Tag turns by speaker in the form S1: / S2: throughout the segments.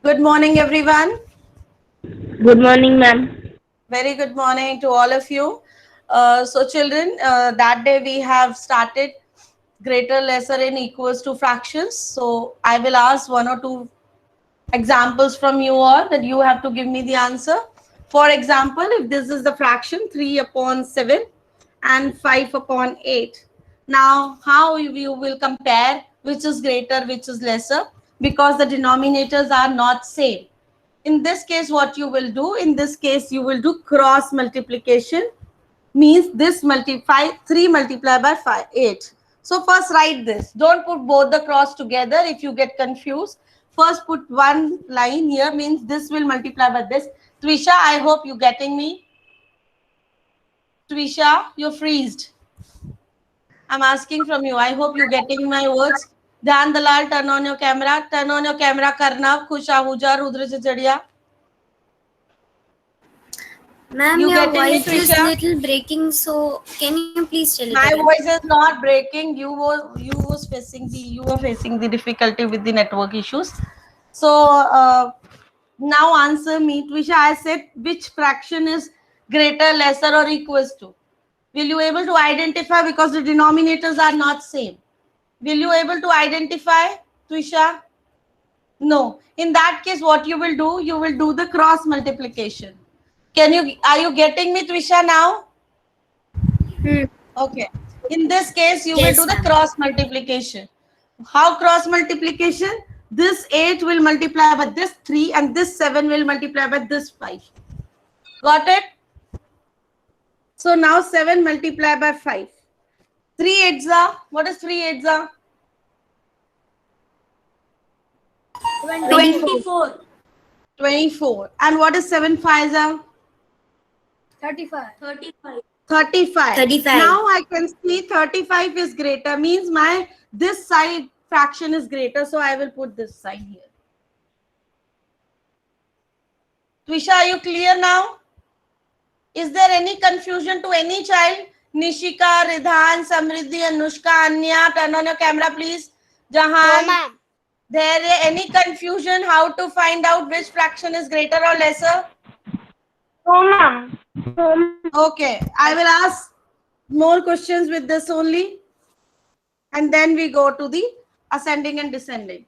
S1: Good morning, everyone.
S2: Good morning, ma'am.
S1: Very good morning to all of you. So, children, that day we have started greater, lesser, and equals to fractions. So, I will ask one or two examples from you all that you have to give me the answer. For example, if this is the fraction 3 upon 7 and 5 upon 8. Now, how you will compare which is greater, which is lesser, because the denominators are not same. In this case, what you will do, in this case, you will do cross multiplication, means this multiply 3 multiplied by 5 8. So first write this, don't put both the cross together if you get confused. First put one line here, means this will multiply by this. Trisha, I hope you getting me. Trisha, you're freezed. I'm asking from you, I hope you getting my words. ध्यान दलाल, turn on your camera, turn on your camera. करना खुश आहूजा रुद्र से Jadia.
S3: Ma'am,
S1: You
S3: your
S1: getting me,
S3: voice is
S1: Trisha?
S3: little breaking, so can you please tell it
S1: My
S3: again?
S1: voice is not breaking. You were facing the difficulty with the network issues. So now answer me, Twisha. I said which fraction is greater, lesser, or equals to? Will you able to identify, because the denominators are not same? Will you able to identify, Twisha? No. In that case, what you will do? You will do the cross multiplication. Are you getting me, Twisha, now? Okay. In this case, you will
S3: Yes,
S1: do the
S3: ma'am.
S1: cross multiplication. How cross multiplication? This 8 will multiply by this 3 and this 7 will multiply by this 5. Got it? So now 7 multiply by 5. 3 eights are, what is 3 eights are?
S3: 24.
S1: 24. And what is 7 fives are?
S3: 35.
S1: 35.
S3: 35.
S1: Now I can see 35 is greater, means my this side fraction is greater. So I will put this side here. Twisha, are you clear now? Is there any confusion to any child? Nishika, Ridhan, Samriddhi, Anushka, Anya, turn on your camera, please. Jahan,
S2: No, ma'am.
S1: there any confusion how to find out which fraction is greater or lesser?
S2: No, ma'am.
S1: Okay, I will ask more questions with this only, and then we go to the ascending and descending.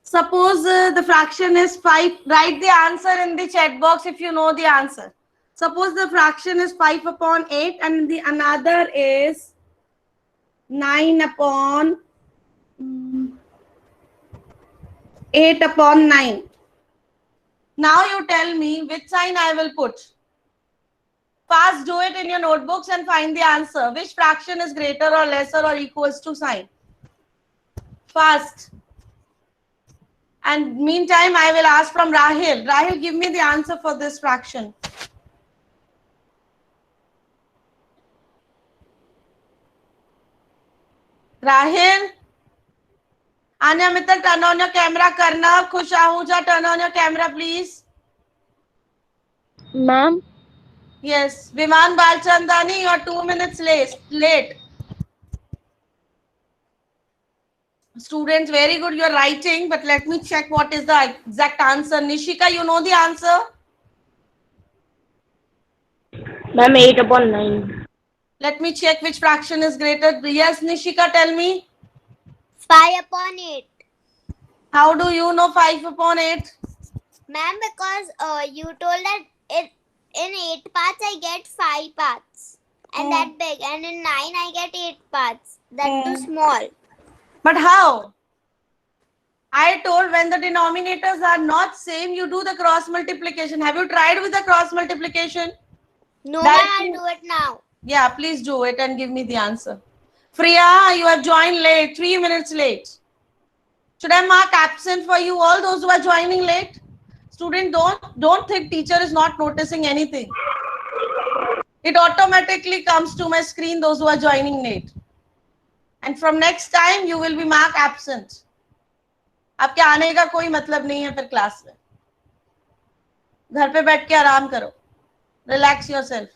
S1: Suppose the fraction is 5. Write the answer in the chat box if you know the answer. Suppose the fraction is 5 upon 8 and the another is 9 upon 8 upon 9. Now you tell me which sign I will put. Fast, do it in your notebooks and find the answer. Which fraction is greater or lesser or equals to sign? Fast. And meantime, I will ask from Rahil. Rahil, give me the answer for this fraction. Rahil? Anya Mittal, turn on your camera. Karna, Khush Ahuja, turn on your camera, please.
S2: Ma'am.
S1: Yes. Viman Balchandani, you are 2 minutes late. Students, very good. You are writing, but let me check what is the exact answer. Nishika, you know the answer?
S2: Ma'am, 8 upon 9.
S1: Let me check which fraction is greater. Yes, Nishika, tell me.
S4: 5 upon 8.
S1: How do you know 5 upon 8?
S4: Ma'am, because you told that in 8 parts I get 5 parts. And that big. And in 9 I get 8 parts. That too small.
S1: But how? I told when the denominators are not same, you do the cross multiplication. Have you tried with the cross multiplication?
S4: No, ma'am, I'll do it now.
S1: Yeah, please do it and give me the answer. Priya, you have joined late, 3 minutes late. Should I mark absent for you all those who are joining late? Student, don't think teacher is not noticing anything. It automatically comes to my screen those who are joining late. And from next time you will be marked absent. आपके आने का कोई मतलब नहीं है फिर class में. घर पे बैठ के आराम करो. Relax yourself.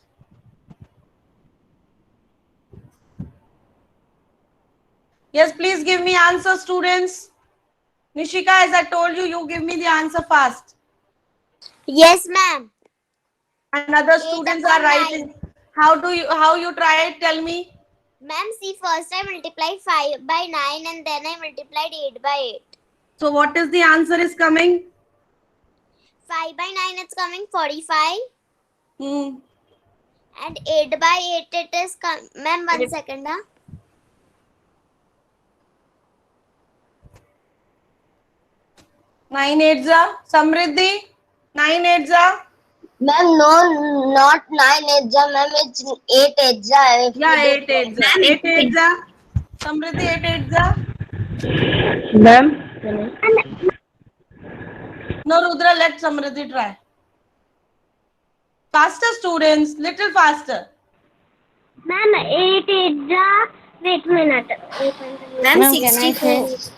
S1: Yes, please give me answer, students. Nishika, as I told you, you give me the answer fast.
S4: Yes, ma'am.
S1: And other
S4: 8
S1: students
S4: upon
S1: are writing. How you try it? Tell me.
S4: Ma'am, see, first I multiplied 5 by 9 and then I multiplied 8 by 8.
S1: So what is the answer is coming?
S4: 5 by 9 it's coming 45
S1: Hmm.
S4: and 8 by 8 it is ma'am, 1
S1: Eight.
S4: second.
S1: 9 8 Samriddhi. 9 8
S2: Ma'am, no, not 9 8 ma'am, it's 8 8
S1: Yeah, 8 8 8 8 Samriddhi, 8 8
S2: Ma'am,
S1: No, Rudra, let Samriddhi try. Faster, students, little faster.
S2: Ma'am, 8 8 wait a minute.
S3: Ma'am,
S2: Ma'am, can I
S3: 64.
S2: say?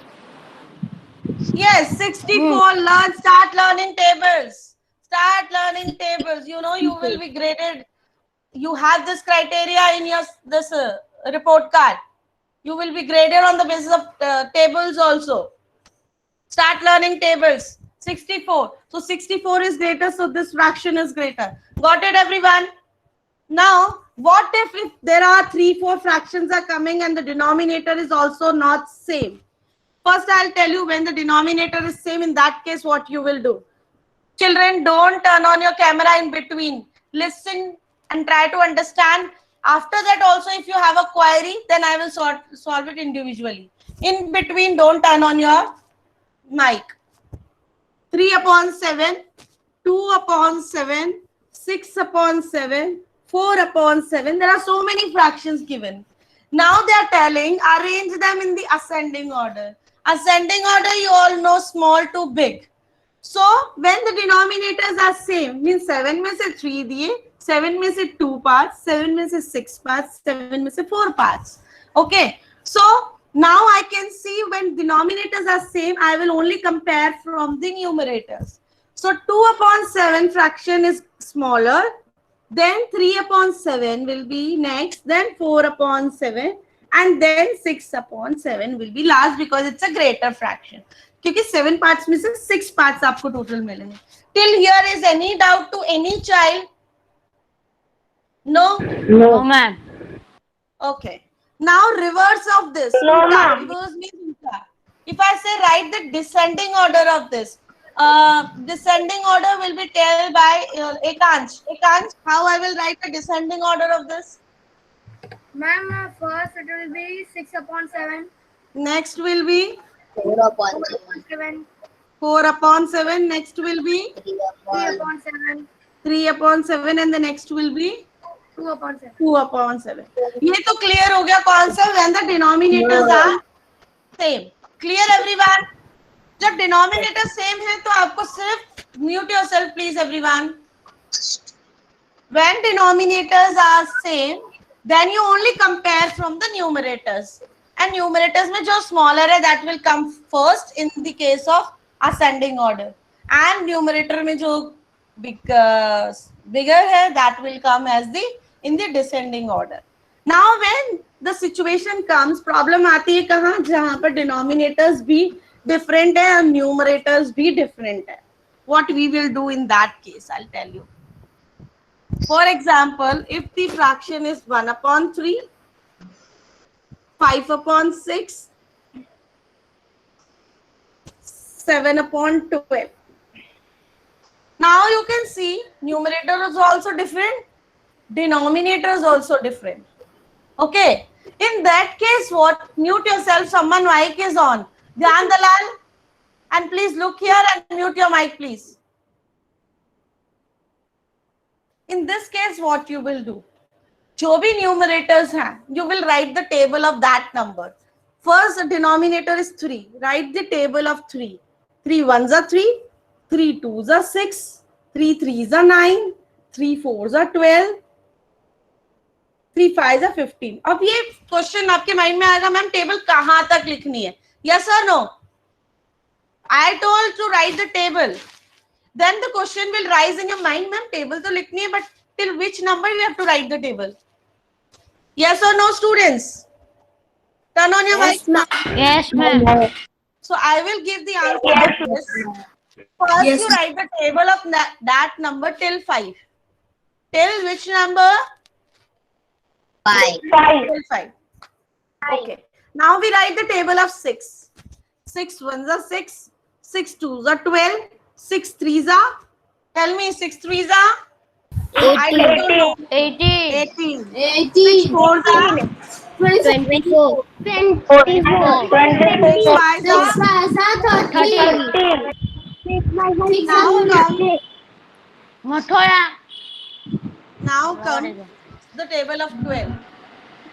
S1: Yes, 64. Start learning tables. Start learning tables. You know, you will be graded. You have this criteria in your this report card. You will be graded on the basis of tables also. Start learning tables. 64. So 64 is greater, so this fraction is greater. Got it, everyone? Now, what if there are 3 4 fractions are coming and the denominator is also not same? First, I'll tell you when the denominator is same. In that case, what you will do. Children, don't turn on your camera in between. Listen and try to understand. After that also, if you have a query, then I will solve it individually. In between, don't turn on your mic. 3 upon 7, 2 upon 7, 6 upon 7, 4 upon 7. There are so many fractions given. Now they are telling, arrange them in the ascending order. Ascending order, you all know, small to big. So when the denominators are same, means 7 में से 3 दिए, 7 में से 2 parts, 7 में से 6 parts, 7 में से 4 parts. Okay. So now I can see when denominators are same, I will only compare from the numerators. So 2 upon 7 fraction is smaller. Then 3 upon 7 will be next. Then 4 upon 7. And then 6 upon 7 will be last because it's a greater fraction. क्योंकि 7 parts में से 6 parts आपको total मिलेंगे. Till here is any doubt to any child? No?
S2: No, ma'am.
S1: Okay. Now reverse of this.
S2: No,
S1: Ulta.
S2: ma'am.
S1: Reverse means ulta. If I say write the descending order of this, descending order will be told by Ekansh. Ekansh, how I will write the descending order of this?
S3: Ma'am, first it will be 6 upon 7.
S1: Next will be
S2: 4 upon
S3: 7.
S1: 4 upon 7. Next will be
S3: 3 upon 7.
S1: 3 upon 7 and the next will be
S3: 2 upon 7.
S1: 2 upon 7. ये तो clear हो गया concept when the denominators are same. Clear everyone? जब denominator same है तो आपको सिर्फ mute yourself please everyone. When denominators are same, then you only compare from the numerators. And numerators में जो smaller है that will come first in the case of ascending order. And numerator में जो bigger है that will come as in the descending order. Now when the situation comes, problem आती है कहाँ जहाँ पर denominators भी different है और numerators भी different है. What we will do in that case, I'll tell you. For example, if the fraction is 1 upon 3, 5 upon 6, 7 upon 12. Now you can see numerator is also different, denominator is also different. Okay. In that case, what? Mute yourself, someone mic is on. Dhyan Dalal, and please look here and mute your mic, please. In this case, what you will do? जो भी numerators हैं, you will write the table of that number. First, the denominator is 3. Write the table of 3. 3 ones are 3, 3 twos are 6, 3 threes are 9, 3 fours are 12, 3 fives are 15. अब ये question आपके mind में आएगा ma'am table कहाँ तक लिखनी है? Yes or no? I told to write the table. Then the question will rise in your mind, ma'am, table तो लिखनी है, but till which number you have to write the table? Yes or no, students? Turn on your mic.
S2: Yes, ma'am.
S1: So I will give the answer of this. First, you write the table of that number till 5. Till which number?
S2: 5.
S1: Till 5. Okay. Now we write the table of 6. 6 ones are 6. 6 twos are 12. 6 threes are. Tell me, 6 threes are. I don't know. 18. 6 fours are.
S2: 24.
S1: 6 fives are.
S3: 30.
S1: Now come.
S3: Mathoya.
S1: Now come the table of 12.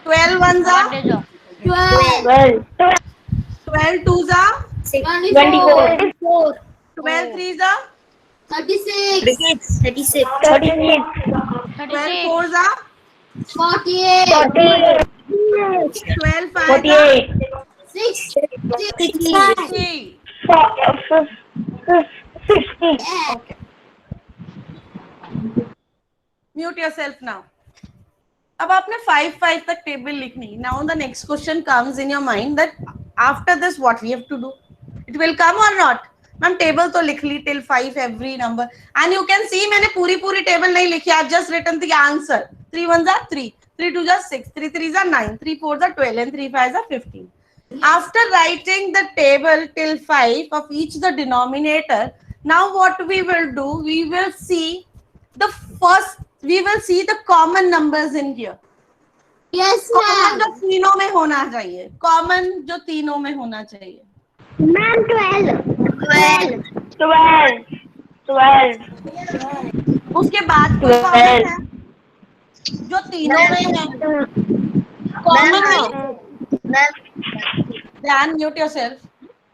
S1: 12 ones are.
S2: 12.
S1: 12 twos are.
S3: 24.
S1: 12 threes are.
S3: 36.
S2: 36.
S1: 12 fours are.
S3: 48.
S1: 12 fives are.
S3: 60.
S1: 60. Okay. Mute yourself now. अब आपने 5 तक table लिखनी. Now the next question comes in your mind that after this what we have to do. It will come or not? Ma'am table तो लिख ली till 5 every number and you can see मैंने पूरी table नहीं लिखी. I've just written the answer. 3 ones are 3, 3 twos are 6, 3 threes are 9, 3 fours are 12 and 3 fives are 15. After writing the table till 5 of each the denominator, now what we will do, we will see the common numbers in here.
S3: Yes,
S1: Common जो तीनों में होना चाहिए. Common जो तीनों में होना चाहिए.
S3: Ma'am, 12.
S1: उसके बाद कोई कॉमन है जो तीनों में है. कॉमन है. Then mute yourself.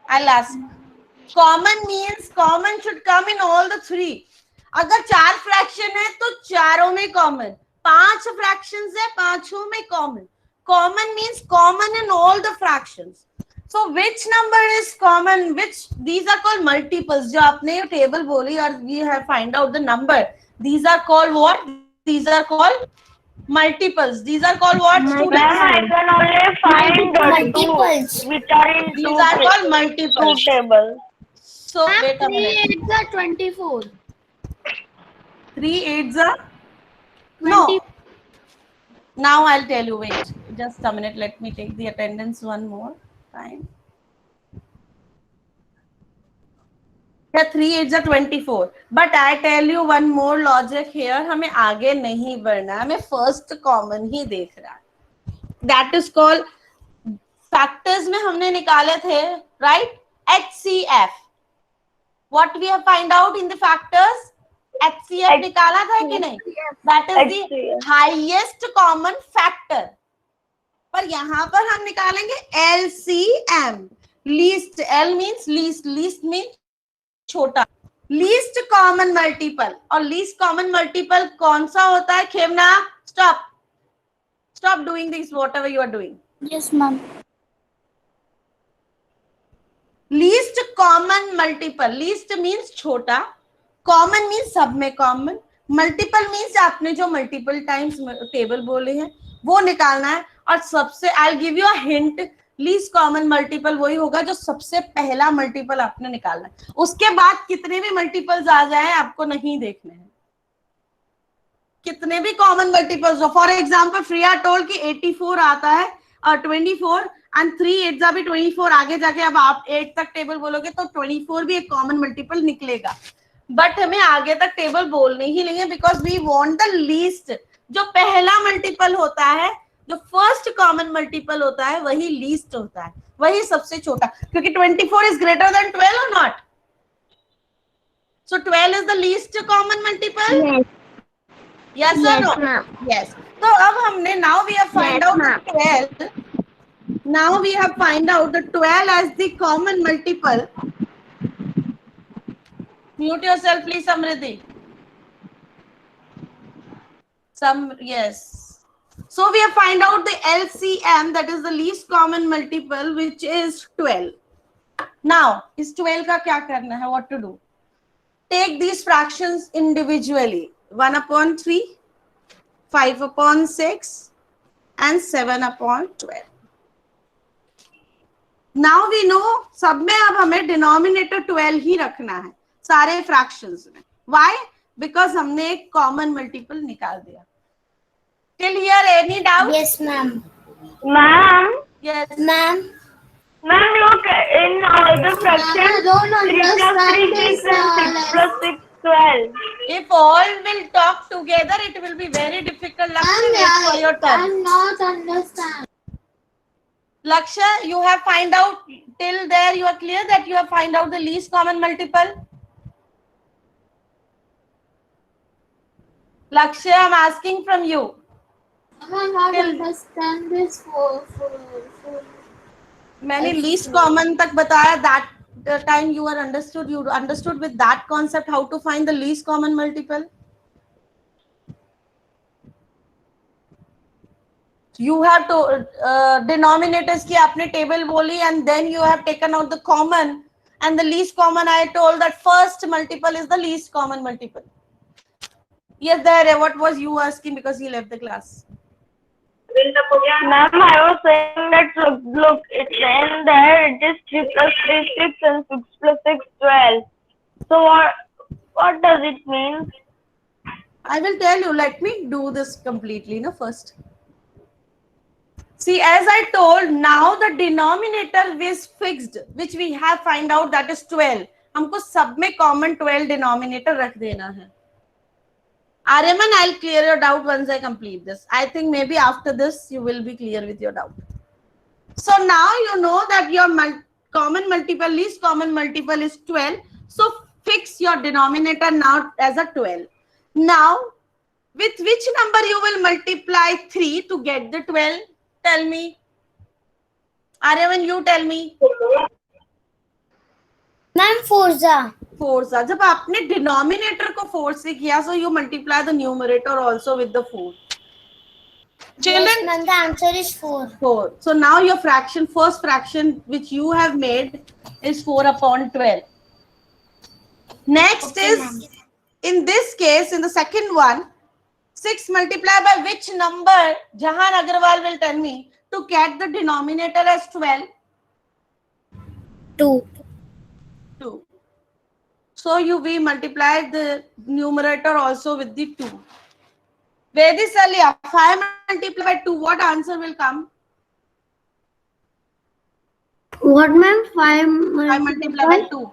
S1: I'll ask. Common means common should come in all the three. अगर 4 फ्रैक्शन है तो चारों में कॉमन. 5 फ्रैक्शंस है, 5 में common. Common means common in all the fractions. So which number is common? Which these are called multiples. जो आपने table बोली और we have find out the number. These are called what? These are called multiples. These are called what? Students?
S5: I can only find
S3: Multiples.
S5: two, which are in
S1: These are called multiples.
S5: table.
S1: So wait a minute.
S3: 3 8 24.
S1: 3 8s are no. Now I'll tell you. Wait, just a minute. Let me take the attendance one more time. Yeah, 3 8s are 24. But I tell you one more logic here. हमें आगे नहीं बढ़ना है. हमें first common ही देख रहा है. That is called factors में हमने निकाले थे, right? HCF. What we have find out in the factors? HCF निकाला था कि नहीं? That is the highest common factor. पर यहाँ पर हम निकालेंगे LCM. Least. L means least. Least means छोटा. Least common multiple. और least common multiple कौन सा होता है? खेमना, stop. Stop doing this whatever you are doing.
S3: Yes, ma'am.
S1: Least common multiple. Least means छोटा. Common means सब में common. Multiple means आपने जो multiple times table बोले हैं वो निकालना है. और सबसे I'll give you a hint. Least common multiple वही होगा जो सबसे पहला multiple आपने निकालना है. उसके बाद कितने भी multiples आ जाए आपको नहीं देखने हैं. कितने भी common multiples हो. For example, Priya told कि 84 आता है और 24 and 3 8s भी 24. आगे जाके अब आप 8 तक टेबल बोलोगे तो 24 भी एक common multiple निकलेगा. बट हमें आगे तक टेबल बोलने ही नहीं है because we want the least. जो पहला मल्टीपल होता है, जो फर्स्ट कॉमन मल्टीपल होता है वही लीस्ट होता है, वही सबसे छोटा. क्योंकि 24 is greater than 12 or not. So 12 is the least common multiple. Yes or no? Yes. तो अब हमने now we have find out 12. Now we have find out the 12 as the common multiple. Mute yourself, please, Samriddhi. Yes. So we have find out the LCM, that is the least common multiple, which is 12. Now, इस 12 का क्या करना है? What to do? Take these fractions individually. 1/3, 5/6, and 7/12. Now we know सब में अब हमें denominator 12 ही रखना है सारे फ्रैक्शंस में. व्हाई? बिकॉज हमने एक कॉमन मल्टीपल निकाल दिया. Till here any doubt?
S2: Yes, ma'am.
S5: Ma'am,
S1: yes.
S2: Ma'am.
S5: ma'am, look in all the fractions.
S2: I don't
S5: 3 plus 3 6 and 6 plus 6 12.
S1: If all will talk together, it will be very difficult. Lakshya, wait for your turn.
S2: not understand.
S1: Lakshya, you have find out till there. You are clear that you have find out the least common multiple. Lakshya, I'm asking from you.
S2: I not
S1: Till-
S2: understand this for.
S1: मैंने least common तक बताया. That the time you are understood. You understood with that concept how to find the least common multiple. You have to denominators की आपने table बोली and then you have taken out the common and the least common. I told that first multiple is the least common multiple. Yes, there. What was you asking because he left the class?
S5: Ma'am, I was saying that look, it's in there. It is 3 plus 3 6 and 6 plus 6 12. So what does it mean?
S1: I will tell you. Let me do this completely. No, first. See, as I told, now the denominator is fixed, which we have find out that is 12. हमको सब में common 12 denominator रख देना है. Aryaman, I'll clear your doubt once I complete this. I think maybe after this you will be clear with your doubt. So now you know that your common multiple, least common multiple is 12. So fix your denominator now as a 12. Now, with which number you will multiply 3 to get the 12? Tell me. Aryaman, you tell me.
S2: Ma'am, Forza.
S1: 4 सा. जब आपने denominator को 4 से किया, so you multiply the numerator also with the 4. Children,
S2: Yes, ma'am. The answer is 4.
S1: 4. So now your fraction, first fraction which you have made is 4 upon 12. Next
S2: Okay,
S1: is,
S2: ma'am.
S1: in this case, in the second one, 6 multiplied by which number? Jahan Agarwal will tell me to get the denominator as 12.
S2: 2.
S1: 2. So we multiply the numerator also with the 2. Vedi Salia, 5 multiplied by 2, what answer will come?
S2: What, ma'am? 5
S1: 5 multiplied by 2.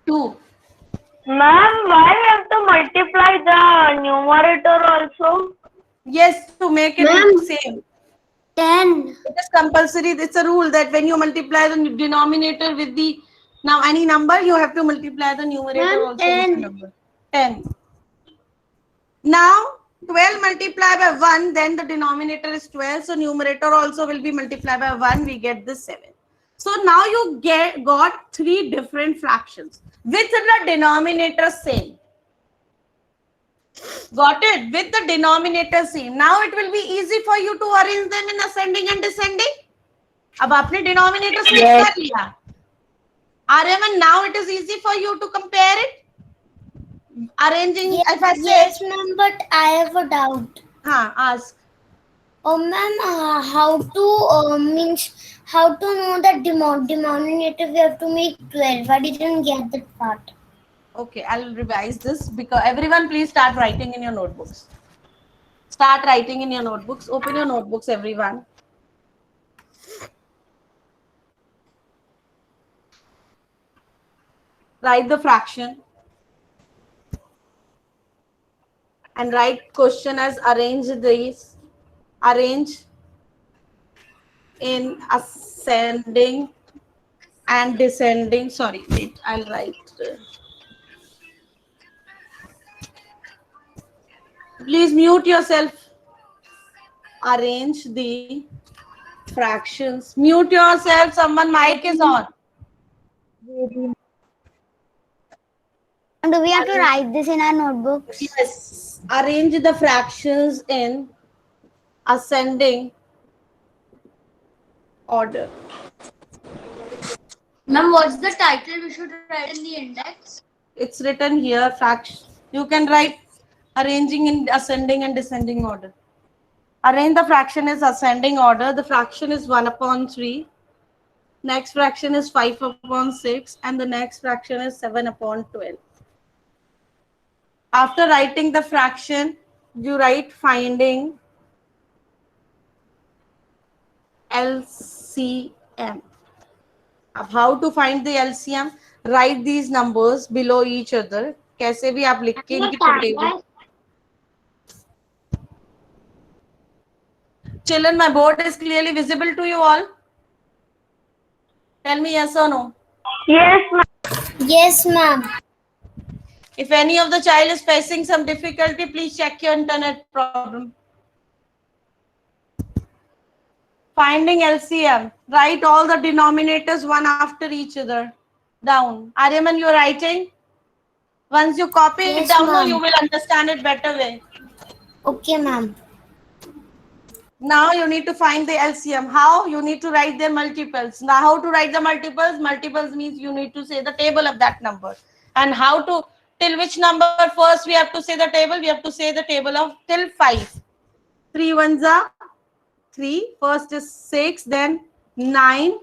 S1: 2.
S5: Ma'am, why we have to multiply the numerator also?
S1: Yes, to make it
S2: Ma'am.
S1: same.
S2: 10.
S1: It is compulsory. It's a rule that when you multiply the denominator with the now any number, you have to multiply the numerator
S2: Ma'am,
S1: also with
S2: 10.
S1: the number. 10. Now 12 multiplied by 1, then the denominator is 12. So numerator also will be multiplied by 1. We get this 7. So now you got 3 different fractions with the denominator same. Got it? With the denominator same. Now it will be easy for you to arrange them in ascending and descending. अब आपने denominator same कर लिया. Aryaman, now it is easy for you to compare it. Arranging, if I say,
S2: Yes, ma'am, but I have a doubt.
S1: ask.
S2: Oh, ma'am, how to know that denominator we have to make 12? I didn't get that part.
S1: Okay, I'll revise this because everyone please start writing in your notebooks. Start writing in your notebooks. Open your notebooks, everyone. Write the fraction. And write question as arrange these. Arrange in ascending and descending. Sorry, wait, I'll write. Please mute yourself. Arrange the fractions. Mute yourself. Someone mic is on.
S2: Do we have to write this in our notebooks?
S1: Yes. Arrange the fractions in ascending order.
S3: Ma'am, what's the title we should write in the index?
S1: It's written here. Fraction. You can write arranging in ascending and descending order. Arrange the fraction is ascending order. The fraction is 1 upon 3. Next fraction is 5 upon 6 and the next fraction is 7 upon 12. After writing the fraction, you write finding LCM. How to find the LCM? Write these numbers below each other. कैसे भी आप लिख के इनकी table. Children, my board is clearly visible to you all. Tell me yes or no.
S5: Yes, ma'am.
S4: Yes, ma'am.
S1: If any of the child is facing some difficulty, please check your internet problem. Finding LCM. Write all the denominators one after each other. Down. Aryaman, you are writing? Once you copy it
S4: Yes,
S1: down,
S4: ma'am.
S1: you will understand it better way.
S4: Okay, ma'am.
S1: Now you need to find the LCM. How? You need to write their multiples. Now how to write the multiples? Multiples means you need to say the table of that number. And how to, till which number first we have to say the table? We have to say the table of till 5. 3 ones are 3. First is 6, then 9,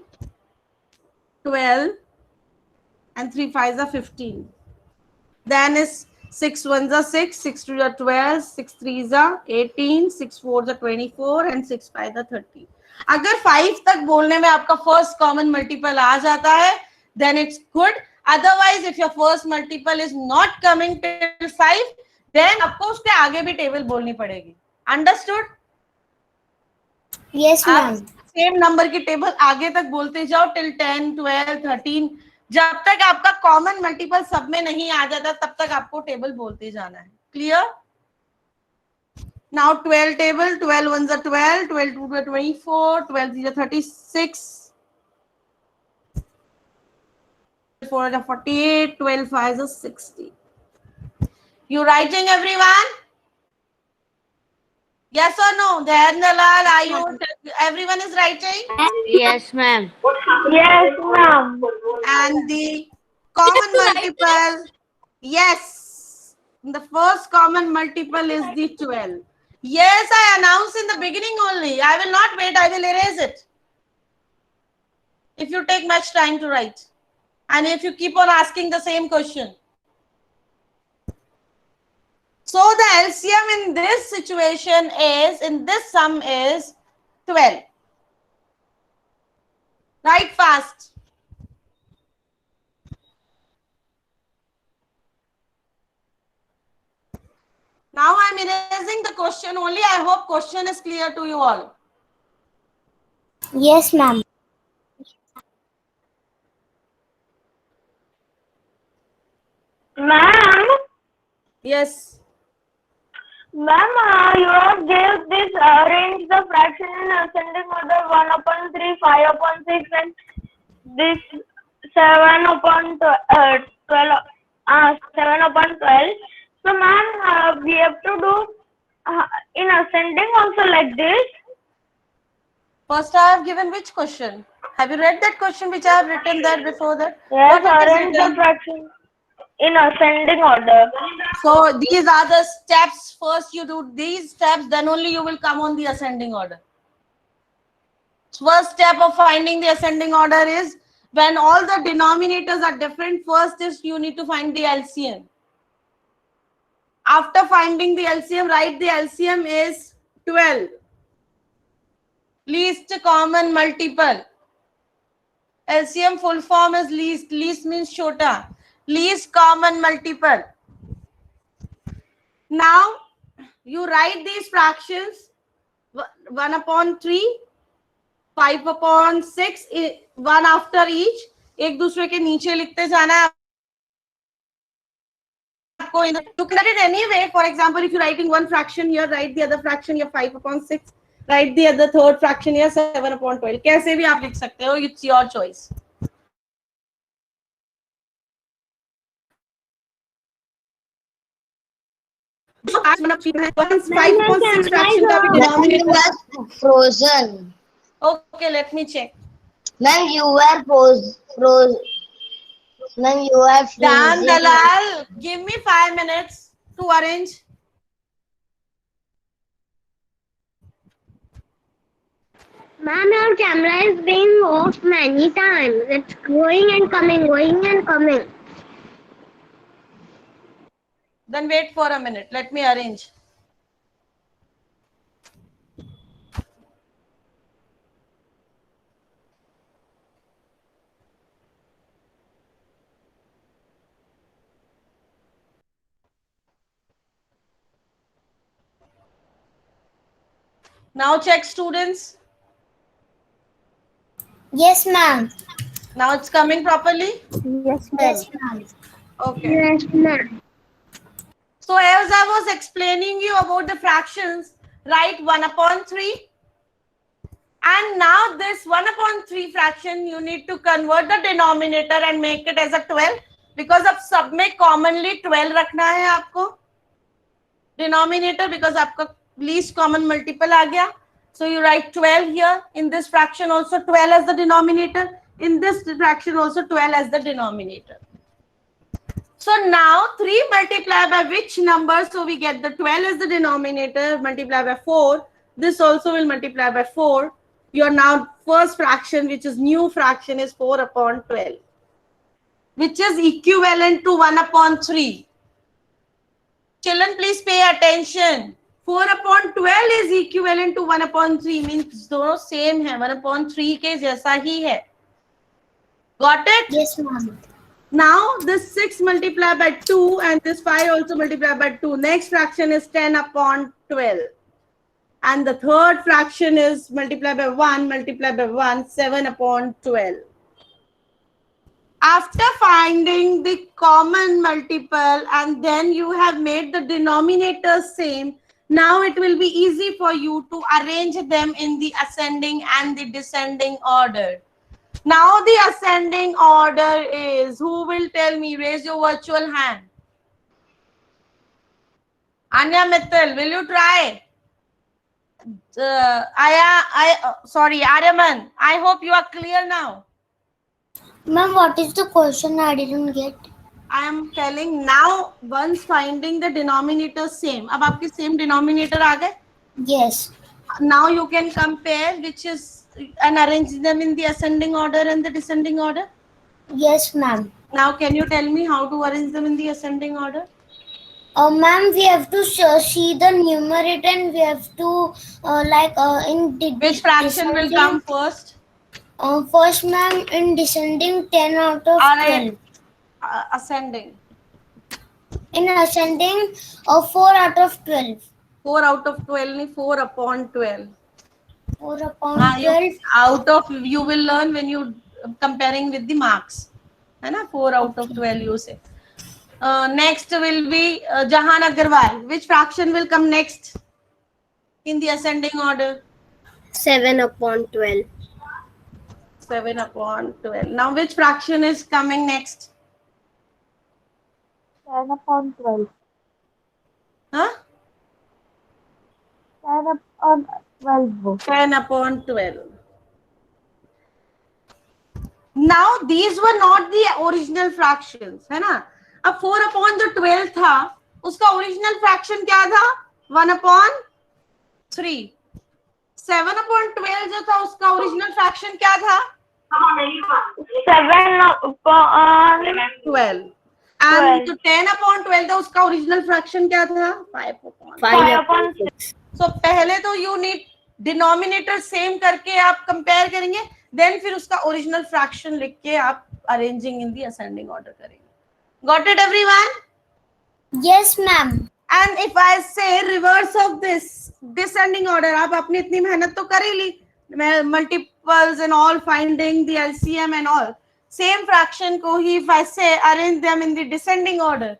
S1: 12, and 3 5s are 15. Then is 6 ones are 6, 6 2s are 12, 6 3s are 18, 6 4s are 24 and 6 5s are 30. अगर 5 तक बोलने में आपका first common multiple आ जाता है, then it's good. Otherwise, if your first multiple is not coming till 5, then आपको उसके आगे भी table बोलनी पड़ेगी. Understood?
S4: Yes, ma'am.
S1: Same number की टेबल आगे तक बोलते जाओ till 10, 12, 13. जब तक आपका कॉमन मल्टीपल सब में नहीं आ जाता तब तक आपको टेबल बोलते जाना है. Clear? Now 12 table. 12 ones are 12, 12 2s are 24, 12 3s are 36, 4 are 48, 12 5s are 60. You writing, everyone? Yes or no? Dhanalal, are you? Everyone is writing?
S3: Yes, ma'am.
S5: Yes, ma'am.
S1: And the common multiple, yes, the first common multiple is the 12. Yes, I announced in the beginning only. I will not wait, I will erase it. If you take much time to write. And if you keep on asking the same question. So the LCM in this situation is, in this sum is 12. Write fast. Now I am erasing the question only. I hope question is clear to you all.
S4: Yes, ma'am.
S5: Ma'am,
S1: Yes.
S5: ma'am, you have gave this arrange the fraction in ascending order 1 upon 3, 5 upon 6 and this 7 upon 12, 7 upon 12. So ma'am, we have to do in ascending also like this.
S1: First I have given which question? Have you read that question which I have written there before that?
S5: Yes,
S1: What it is
S5: arrange the
S1: written?
S5: fraction in ascending order.
S1: So these are the steps. First you do these steps, then only you will come on the ascending order. First step of finding the ascending order is when all the denominators are different. First is you need to find the LCM. After finding the LCM, write the LCM is 12. Least common multiple. LCM full form is least. Least means chota. Least common multiple. Now you write these fractions 1 upon 3, 5 upon 6, one after each. एक दूसरे के नीचे लिखते जाना है आपको. Look at it anyway. For example, if you're writing one fraction here, write the other fraction here 5 upon 6. Write the other third fraction here 7 upon 12. कैसे भी आप लिख सकते हो. It's your choice. Once 5 upon 6 fraction का भी
S2: Ma'am, you
S1: denominator.
S2: were frozen.
S1: Okay, let me check.
S2: Ma'am, you were frozen. Ma'am, you are
S1: Dan
S2: freezing.
S1: Dalal, give me 5 minutes to arrange.
S2: Ma'am, your camera is being off many times. It's going and coming, going and coming.
S1: Then wait for a minute. Let me arrange. Now check, students.
S4: Yes, ma'am.
S1: Now it's coming properly.
S2: Yes,
S4: Yes, ma'am.
S1: Okay.
S2: Yes, ma'am.
S1: So as I was explaining you about the fractions, write 1 upon 3. And now this 1 upon 3 fraction, you need to convert the denominator and make it as a 12. Because अब सब में commonly 12 रखना है आपको. Denominator because आपका least common multiple आ गया. So you write 12 here. In this fraction also 12 as the denominator. In this fraction also 12 as the denominator. So now 3 multiplied by which number? So we get the 12 as the denominator, multiplied by 4. This also will multiply by 4. Your now first fraction, which is new fraction, is 4 upon 12, which is equivalent to 1 upon 3. Children, please pay attention. 4 upon 12 is equivalent to 1 upon 3, means दोनों same है, 1 upon 3 के जैसा ही है. Got it?
S4: Yes, ma'am.
S1: Now this 6 multiplied by 2 and this 5 also multiplied by 2. Next fraction is 10 upon 12. And the third fraction is multiplied by 1, multiplied by 1, 7 upon 12. After finding the common multiple and then you have made the denominator same, now it will be easy for you to arrange them in the ascending and the descending order. Now the ascending order is, who will tell me? Raise your virtual hand. Anya Mittal, will you try? Sorry, Aryaman, I hope you are clear now.
S4: Ma'am, what is the question? I didn't get.
S1: I am telling now, once finding the denominator same. अब आपके same denominator आ गए?
S4: Yes.
S1: Now you can compare which is and arrange them in the ascending order and the descending order.
S4: Yes, ma'am.
S1: Now can you tell me how to arrange them in the ascending order?
S4: Ma'am, we have to see the numerator and we have to in
S1: Which fraction will come first?
S4: First, ma'am, in descending 10 out of 12.
S1: Ascending.
S4: In ascending 4 out of 12.
S1: 4 out of 12 नहीं 4 upon 12.
S4: 4 upon 12.
S1: Out of you will learn when you comparing with the marks. है ना 4 out of 12 you say. Next will be Jahan Agarwal. Which fraction will come next in the ascending order?
S2: 7 upon 12.
S1: 7 upon 12. Now which fraction is coming next?
S5: 10 upon 12.
S1: Huh?
S5: 10 upon 12.
S1: 10 upon 12. Now these were not the original fractions, है ना? अब 4 upon जो 12 था, उसका original fraction क्या था? 1 upon 3. 7 upon 12 जो था, उसका original fraction क्या था?
S5: 7 upon
S1: 12. And जो 10 upon 12 था, उसका original fraction क्या था? 5 upon
S2: 5 upon 6.
S1: So पहले तो you need denominator same करके आप compare करेंगे, then फिर उसका original fraction लिख के आप arranging in the ascending order करेंगे. Got it, everyone?
S4: Yes, ma'am.
S1: And if I say reverse of this descending order, आप अपनी इतनी मेहनत तो कर ही ली, multiples and all, finding the LCM and all. Same fraction को ही if I say arrange them in the descending order,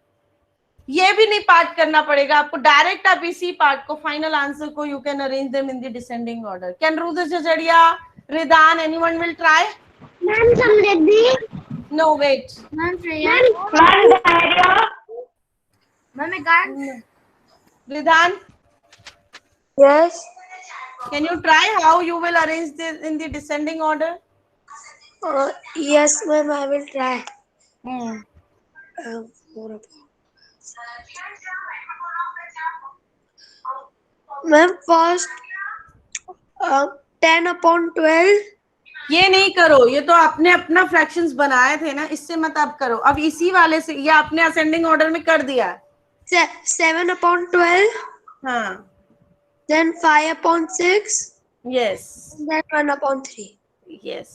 S1: ये भी नहीं पार्ट करना पड़ेगा आपको, डायरेक्ट आप इसी पार्ट को फाइनल आंसर को you can arrange them in the descending order. Can Ruda Jajaria, Ridan, anyone will try?
S2: Ma'am, Samriddhi.
S1: No, wait.
S3: Ma'am, Priya. Ma'am, I got.
S1: Ridan,
S5: Yes.
S1: can you try how you will arrange this in the descending order?
S5: Yes, ma'am, I will try. Ma'am, first
S6: 10/12.
S1: ये नहीं करो, ये तो आपने अपना fractions बनाए थे ना, इससे मत अब करो। अब इसी वाले से ये आपने असेंडिंग ऑर्डर में कर दिया।
S6: 7/12.
S1: हाँ,
S6: Then 5/6.
S1: Yes
S6: Then 1/3.
S1: यस।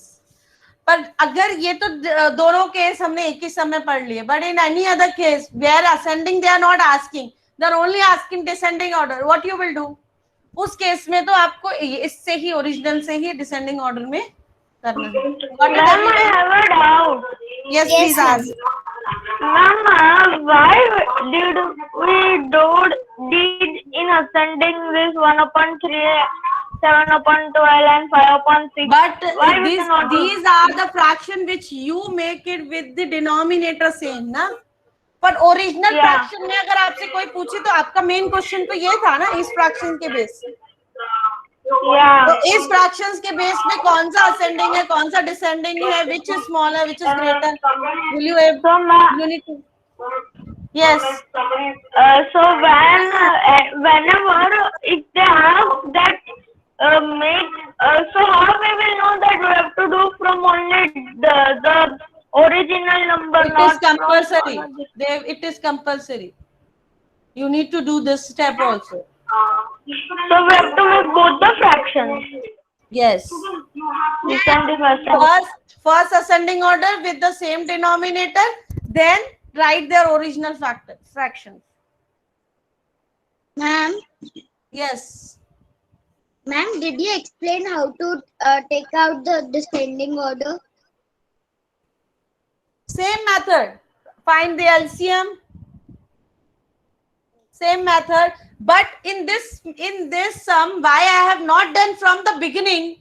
S1: पर अगर ये तो दोनों केस हमने एक ही समय पढ़ लिए, but in any other case where ascending they are not asking, they are only asking descending order, what you will do? उस केस में तो आपको इससे ही ओरिजिनल से ही डिसेंडिंग ऑर्डर में करना है।
S5: Ma'am, I have a doubt.
S1: Yes please ask.
S5: Ma'am, why did we did in ascending this 1/3, 7/12, and 5/6?
S1: But
S5: Why we cannot do?
S1: these are the fraction which you make it with the denominator same ना। पर original
S5: Yeah.
S1: Fraction में अगर आपसे कोई पूछे तो आपका main question तो ये था ना, इस फ्रैक्शन के बेस।
S5: Yeah.
S1: तो इस फ्रैक्शंस के बेस में कौन सा असेंडिंग है, कौन सा डिसेंडिंग है, which is smaller, which is greater, will you
S5: So, ma'am,
S1: you need to yes
S5: so whenever if they ask that make, so how we will know that we have to do from only the original number,
S1: it is
S5: not
S1: compulsory,
S5: from
S1: it is compulsory, you need to do this step also.
S5: so we have to make both the fractions.
S1: Yes,
S5: Descending ascending.
S1: first ascending order with the same denominator, then write their original fractions.
S2: Ma'am,
S1: Yes,
S2: ma'am, did you explain how to take out the descending order?
S1: same method, find the LCM, same method, but in this sum, why I have not done from the beginning,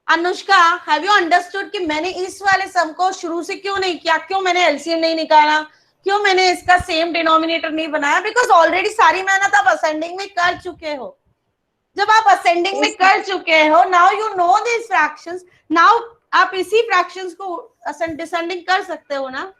S1: Anushka, have you understood कि मैंने इस वाले सम को शुरू से क्यों नहीं किया, क्यों मैंने एलसीएम नहीं निकाला, क्यों मैंने इसका सेम डिनोमिनेटर नहीं बनाया? बिकॉज ऑलरेडी सारी मेहनत आप असेंडिंग में कर चुके हो। जब आप असेंडिंग में कर चुके हो, now you know this fractions, now आप इसी फ्रैक्शंस को डिसेंडिंग कर सकते हो ना।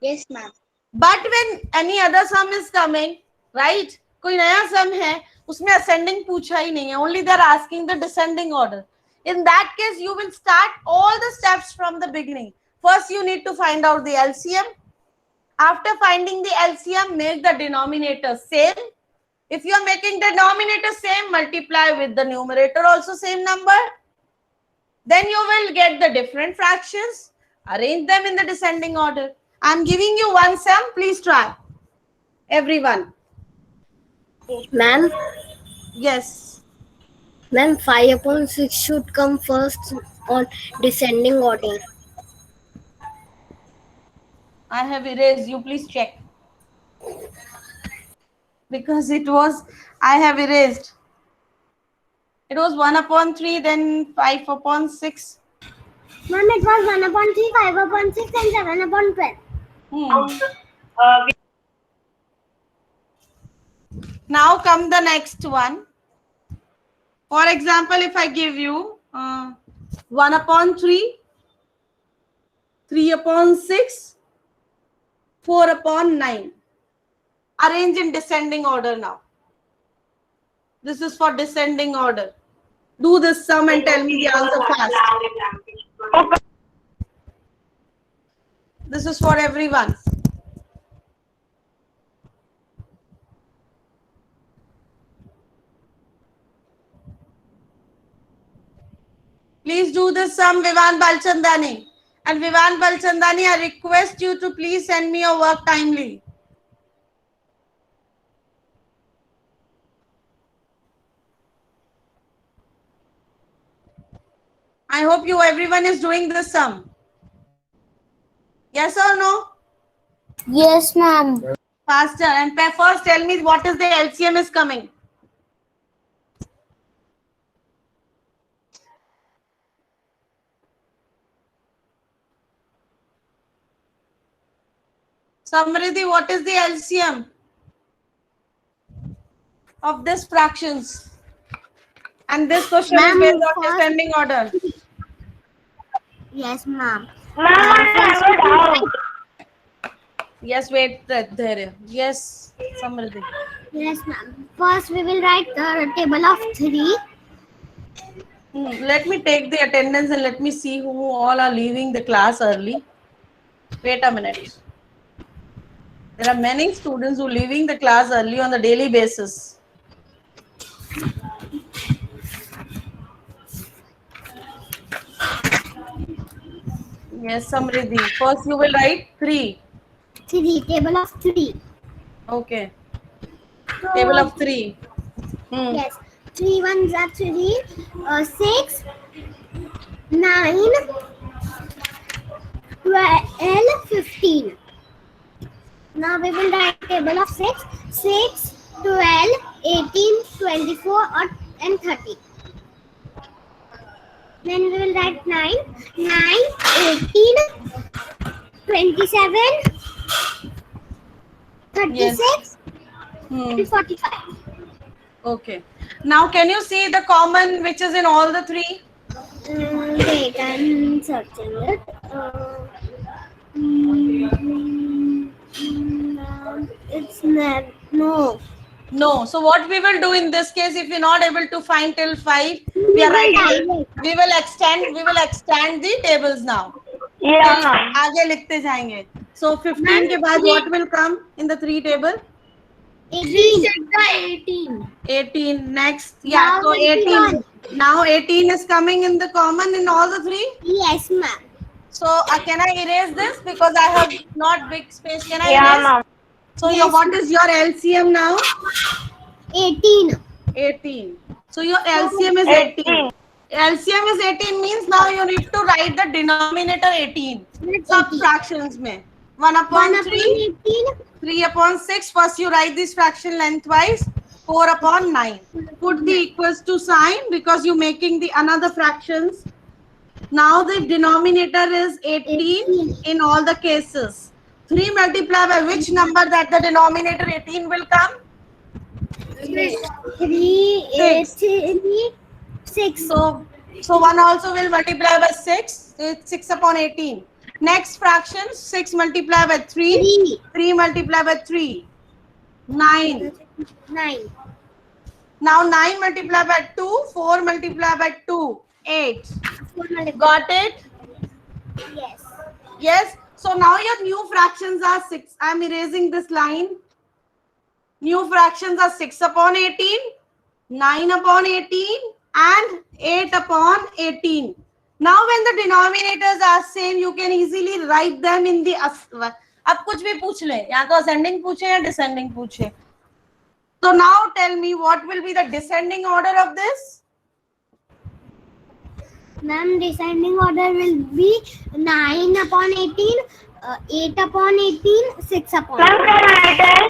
S2: Yes, ma'am.
S1: But when any other some is coming, right, कोई नया सम है उसमें असेंडिंग पूछा ही नहीं है, only they are asking the descending order. In that case, you will start all the steps from the beginning. First, you need to find out the LCM. After finding the LCM, make the denominator same. If you are making the denominator same, multiply with the numerator also same number. Then you will get the different fractions. Arrange them in the descending order. I am giving you one sum. Please try. Everyone.
S7: Ma'am,
S1: Yes.
S7: ma'am, 5/6 should come first on descending order.
S1: I have erased. You please check. Because it was, I have erased. It was 1/3, then 5/6.
S2: Ma'am, it was 1/3, 5/6, and 7/12.
S1: Now come the next one. For example, if I give you 1/3, 3/6, 4/9. Arrange in descending order now. This is for descending order. Do this sum and tell me the answer fast. This is for everyone. Please do this sum, Vivan Balchandani. And Vivan Balchandani, I request you to please send me your work timely. I hope everyone is doing this sum. Yes or no?
S4: Yes, ma'am.
S1: Faster. And first tell me what is the LCM is coming. Samriddhi, what is the LCM of this fractions? And this question is based on descending order.
S2: Yes, ma'am.
S5: Ma'am, I have a doubt.
S1: Yes, wait there. Yes, Samriddhi.
S2: Yes, ma'am. First, we will write the table of 3.
S1: Let me take the attendance and let me see who all are leaving the class early. Wait a minute. There are many students who are leaving the class early on the daily basis. Yes, Samriddhi. First you will write 3.
S2: 3. Table of 3.
S1: Okay.
S2: So,
S1: Table of 3.
S2: yes. 3 ones are 3. 6, 9, 12, 15. Now we will write table of 6. 6, 12, 18, 24, and 30. Then we will write 9, 18, 27, 36, and 45.
S1: Okay. Now can you see the common which is in all the 3?
S2: Wait, I'm searching it. It's not. No.
S1: No. So what we will do in this case, if we're not able to find till 5, we are writing. We will extend the tables now.
S5: Yeah, ma'am.
S1: आगे लिखते जाएंगे. So 15 के बाद what will come in the 3 table?
S2: 18.
S1: 18 next. Yeah.
S2: Now
S1: So 18. Now 18 is coming in the common in all the 3.
S2: Yes, ma'am.
S1: So can I erase this because I have not big space? Can I
S5: Yeah,
S1: erase?
S5: ma'am.
S1: So what is your LCM now?
S2: 18.
S1: 18. So your LCM is 18. LCM is 18 means now you need to write the denominator 18. Subtractions mein. 1 upon 3,
S2: 18.
S1: 3 upon 6. First you write this fraction lengthwise. 4 upon 9. Put the equals to sign because you're making the another fractions. Now the denominator is 18 in all the cases. 3 multiplied by which number that the denominator 18 will come?
S2: 3, 18, 6.
S1: So 1 also will multiply by 6. So it's 6 upon 18. Next fraction, 6 multiplied by 3. 3 multiplied by 3. 9.
S2: 9.
S1: Now 9 multiplied by 2. 4 multiplied by 2. 8. Got it?
S2: Yes.
S1: Yes. So now your new fractions are 6. I am erasing this line. New fractions are 6 upon 18, 9 upon 18 and 8 upon 18. Now when the denominators are same, you can easily write them in the अब कुछ भी पूछ ले, या तो ascending पूछे या descending पूछे. So now tell me what will be the descending order of this?
S2: Ma'am, descending order will be 9 upon 18, 8 upon 18, 6 upon 18.
S5: Ma'am, can I tell?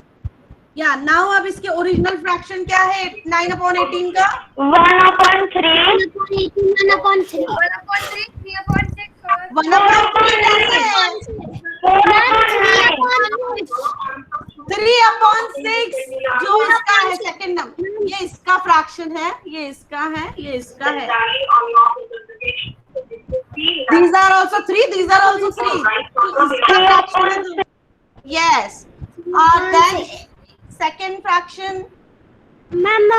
S1: Yeah, now अब इसके original fraction क्या है 9 upon 18 का?
S5: 1 upon 3.
S2: 1 upon 18, 1 upon 3.
S3: 1 upon 3, 3 upon 6.
S1: 1 upon 3 कैसे है? 3 upon 6 जो इसका है सेकंड नंबर, ये इसका फ्रैक्शन है, ये इसका है, ये इसका है. These are also 3. These are also 3. So इसका fraction है. Yes. Then second fraction.
S2: Ma'am,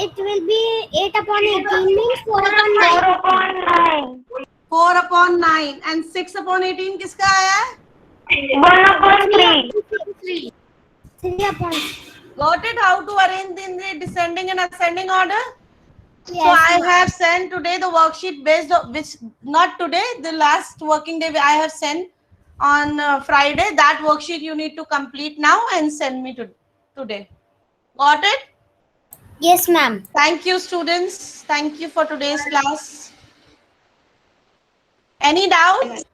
S2: it will be 8 upon 18 means 4 upon 9.
S5: 4 upon 9.
S1: 4 upon 9 and 6 upon 18 किसका आया है?
S5: 1 upon 3.
S2: 3 upon.
S1: Got it? How to arrange in the descending and ascending order?
S2: Yes,
S1: So I
S2: ma'am.
S1: have sent today the worksheet based on which, not today, the last working day I have sent on Friday. That worksheet you need to complete now and send me today. Got it?
S2: Yes, ma'am.
S1: Thank you, students. Thank you for today's class. Any doubts?